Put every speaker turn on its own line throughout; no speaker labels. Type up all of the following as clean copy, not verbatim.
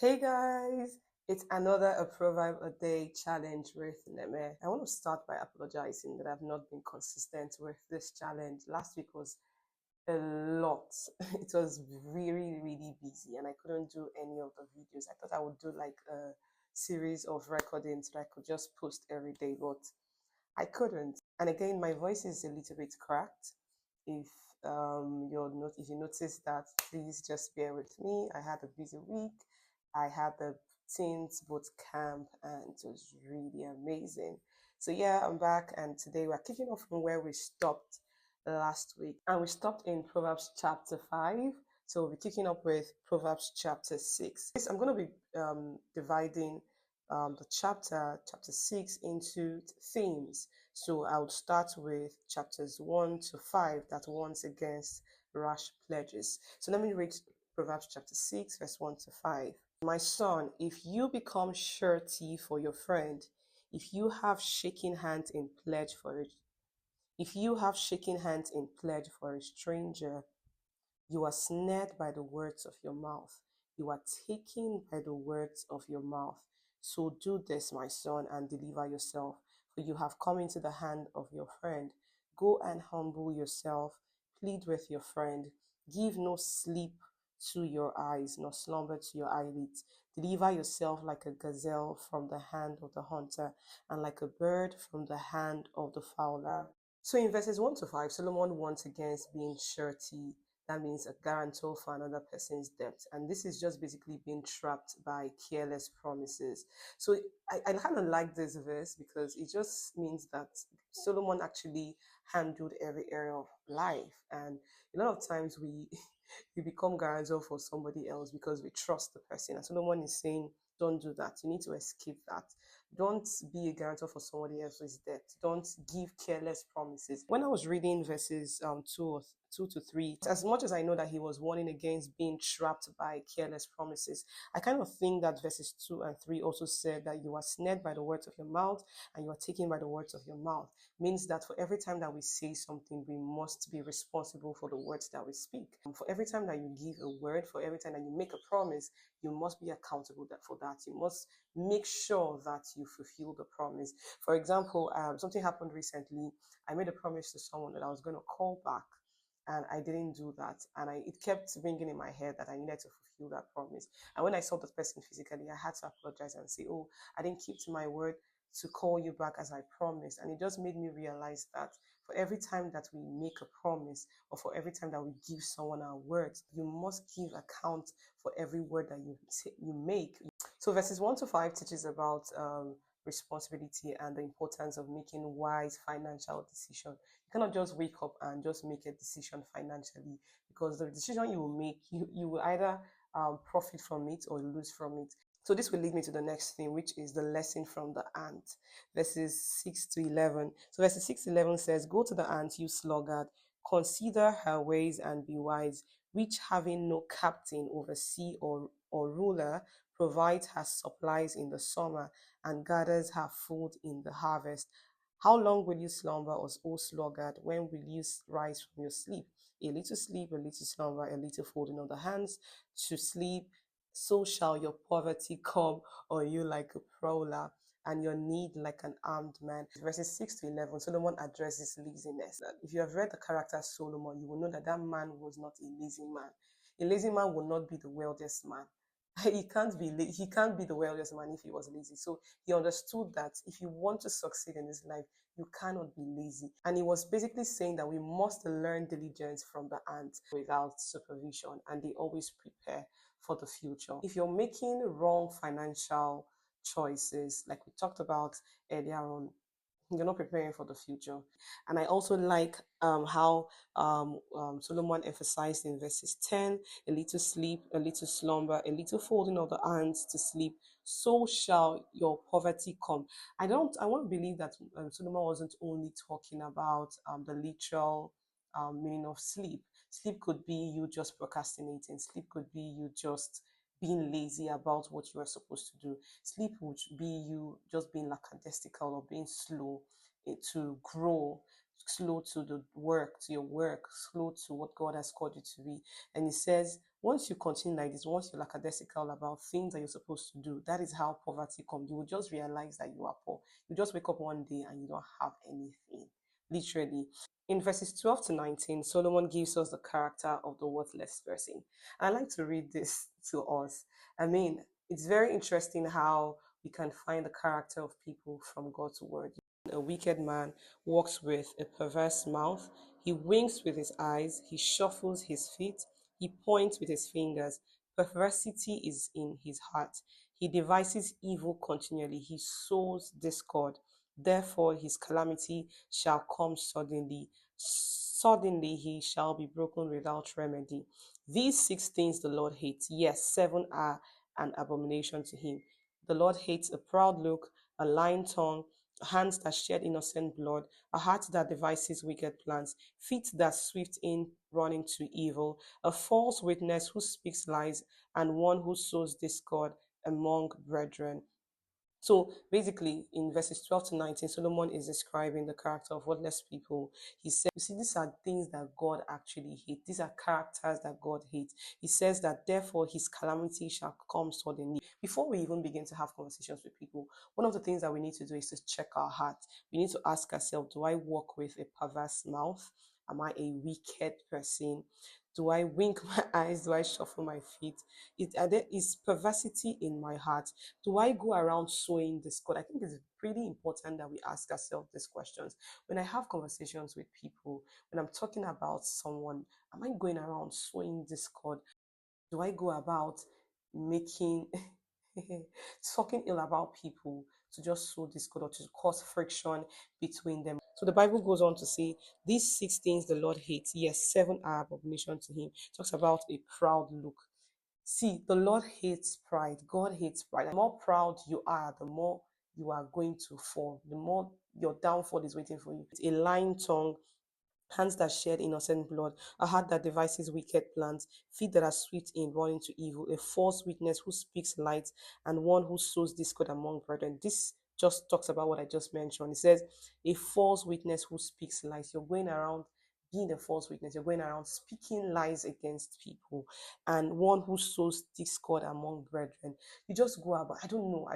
Hey guys, it's another A Proverb a Day challenge with Neme. I want to start by apologizing that I've not been consistent with this challenge. Last week was a lot. It was really busy and I couldn't do any of the videos. I thought I would do like a series of recordings that I could just post every day, but I couldn't. And again, my voice is a little bit cracked. If if you notice that, please just bear with me. I had a busy week. I had the teens boot camp and it was really amazing. So yeah, I'm back and today we're kicking off from where we stopped last week. And we stopped in Proverbs chapter 5. So we'll be kicking up with Proverbs chapter 6. I'm going to be dividing the chapter 6 into themes. So I would start with chapters 1 to 5 that warns against rash pledges. So let me read Proverbs chapter 6, verse 1 to 5. My son, if you become surety for your friend, if you have shaking hands in pledge for it, if you have shaking hands in pledge for a stranger, you are snared by the words of your mouth. You are taken by the words of your mouth. So do this, my son, and deliver yourself, for you have come into the hand of your friend. Go and humble yourself. Plead with your friend. Give no sleep to your eyes, nor slumber to your eyelids. Deliver yourself like a gazelle from the hand of the hunter, and like a bird from the hand of the fowler. So in verses 1 to 5, Solomon warns against being surety. That means a guarantor for another person's debt. And this is just basically being trapped by careless promises. So I kind of like this verse because it just means that Solomon actually handled every area of life. And a lot of times we we become guarantor for somebody else because we trust the person. And Solomon is saying, don't do that. You need to escape that. Don't be a guarantor for somebody else's debt. Don't give careless promises. When I was reading verses 2 to 3, as much as I know that he was warning against being trapped by careless promises, I kind of think that verses 2 and 3 also said that you are snared by the words of your mouth and you are taken by the words of your mouth. Means that for every time that we say something, we must be responsible for the words that we speak. For every time that you give a word, for every time that you make a promise, you must be accountable for that. You must make sure that you fulfill the promise. For example, something happened recently. I made a promise to someone that I was going to call back, and I didn't do that. And it kept ringing in my head that I needed to fulfill that promise. And when I saw the person physically, I had to apologize and say, oh, I didn't keep to my word to call you back as I promised. And it just made me realize that for every time that we make a promise or for every time that we give someone our words, you must give account for every word that you make. So verses 1 to 5 teaches about responsibility and the importance of making wise financial decisions. You cannot just wake up and just make a decision financially, because the decision you will make, you will either profit from it or lose from it. So this will lead me to the next thing, which is the lesson from the ant, verses 6 to 11. So verses 6 to 11 says, go to the ant, you sluggard, consider her ways and be wise, which having no captain over sea or ruler, provides her supplies in the summer and gathers her food in the harvest. How long will you slumber, O sluggard? When will you rise from your sleep? A little sleep, a little slumber, a little folding of the hands to sleep. So shall your poverty come on you like a prowler, and your need like an armed man. Verses 6 to 11, Solomon addresses laziness. If you have read the character of Solomon, you will know that that man was not a lazy man. A lazy man will not be the wealthiest man. He can't be the wealthiest man if he was lazy. So he understood that if you want to succeed in this life, you cannot be lazy. And he was basically saying that we must learn diligence from the ants without supervision, and they always prepare for the future. If you're making wrong financial choices, like we talked about earlier on, you're not preparing for the future. And I also like how Solomon emphasized in verses 10, a little sleep, a little slumber, a little folding of the hands to sleep, so shall your poverty come. I want to believe that Solomon wasn't only talking about the literal meaning of sleep. Sleep could be you just procrastinating. Sleep could be you just being lazy about what you are supposed to do. Sleep would be you just being lackadaisical or being slow to grow, slow to the work, to your work, slow to what God has called you to be. And he says, Once you continue like this, once you're lackadaisical about things that you're supposed to do, that is how poverty comes. You will just realize that you are poor. You just wake up one day and you don't have anything, literally. In verses 12 to 19, Solomon gives us the character of the worthless person. I like to read this to us. I mean, it's very interesting how we can find the character of people from God's word. A wicked man walks with a perverse mouth. He winks with his eyes. He shuffles his feet. He points with his fingers. Perversity is in his heart. He devises evil continually. He sows discord. Therefore, his calamity shall come suddenly. Suddenly, he shall be broken without remedy. These six things the Lord hates. Yes, seven are an abomination to him. The Lord hates a proud look, a lying tongue, hands that shed innocent blood, a heart that devises wicked plans, feet that swift in running to evil, a false witness who speaks lies, and one who sows discord among brethren. So basically, in verses 12 to 19, Solomon is describing the character of worthless people. He said, you see, these are things that God actually hates. These are characters that God hates. He says that therefore his calamity shall come suddenly. Before we even begin to have conversations with people, one of the things that we need to do is to check our heart. We need to ask ourselves, do I walk with a perverse mouth? Am I a wicked person? Do I wink my eyes? Do I shuffle my feet? Is perversity in my heart? Do I go around sowing discord? I think it's pretty important that we ask ourselves these questions. When I have conversations with people, when I'm talking about someone, am I going around sowing discord? Do I go about making talking ill about people to just sow discord or to cause friction between them? So the Bible goes on to say, these six things the Lord hates. Yes, seven are abomination to him. It talks about a proud look. See, the Lord hates pride. God hates pride. The more proud you are, the more you are going to fall. The more your downfall is waiting for you. It's a lying tongue, hands that shed innocent blood, a heart that devises wicked plans, feet that are swift in running to evil, a false witness who speaks lies, and one who sows discord among brethren. This just talks about what I just mentioned. It says, a false witness who speaks lies. You're going around being a false witness, you're going around speaking lies against people, and one who sows discord among brethren. You just go about, I don't know.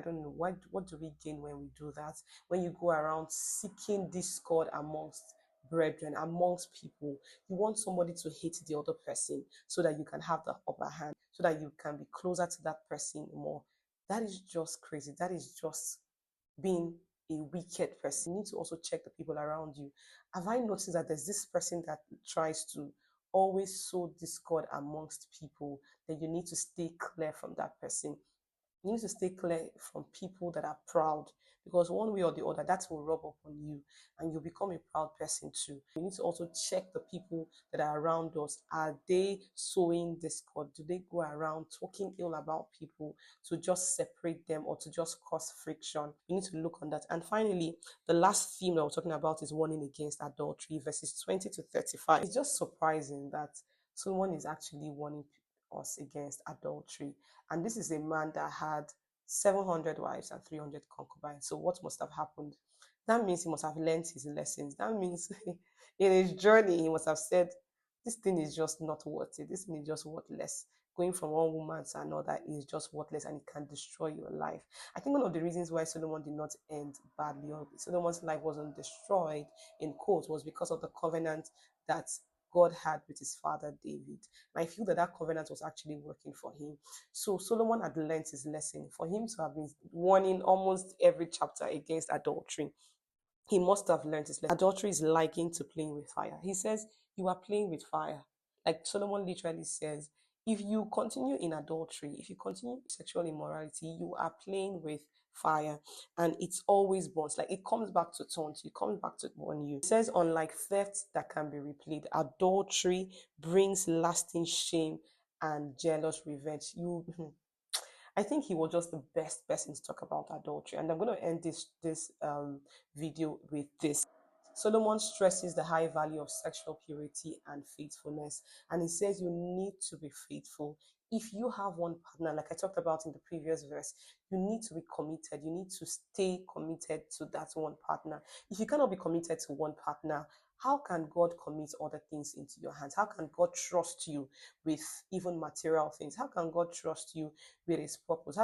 What do we gain when we do that? When you go around seeking discord amongst brethren, amongst people, you want somebody to hate the other person so that you can have the upper hand, so that you can be closer to that person more. That is just crazy. That is just being a wicked person. You need to also check the people around you. Have I noticed that there's this person that tries to always sow discord amongst people? Then you need to stay clear from that person. You need to stay clear from people that are proud, because one way or the other that will rub up on you and you'll become a proud person too. We need to also check the people that are around us. Are they sowing discord? Do they go around talking ill about people to just separate them or to just cause friction? We need to look on that. And finally, the last theme that we're talking about is warning against adultery, verses 20 to 35. It's just surprising that someone is actually warning us against adultery. And this is a man that had 700 wives and 300 concubines. So what must have happened? That means he must have learned his lessons. That means in his journey, he must have said, this thing is just not worth it. This thing is just worthless. Going from one woman to another is just worthless and it can destroy your life. I think one of the reasons why Solomon did not end badly, or Solomon's life wasn't destroyed, in quotes, was because of the covenant that God had with his father David. And I feel that that covenant was actually working for him. So Solomon had learned his lesson. For him to have been warning almost every chapter against adultery, he must have learned his lesson. Adultery is likened to playing with fire. He says, you are playing with fire. Like Solomon literally says, if you continue in adultery, if you continue sexual immorality, you are playing with fire, and it's always burns. Like it comes back to taunt you, it comes back to warn you. It says, unlike theft that can be replayed, adultery brings lasting shame and jealous revenge. You I think he was just the best person to talk about adultery. And I'm going to end this video with this. Solomon stresses the high value of sexual purity and faithfulness. And he says you need to be faithful. If you have one partner, like I talked about in the previous verse, you need to be committed. You need to stay committed to that one partner. If you cannot be committed to one partner, how can God commit other things into your hands? How can God trust you with even material things? How can God trust you with his purpose?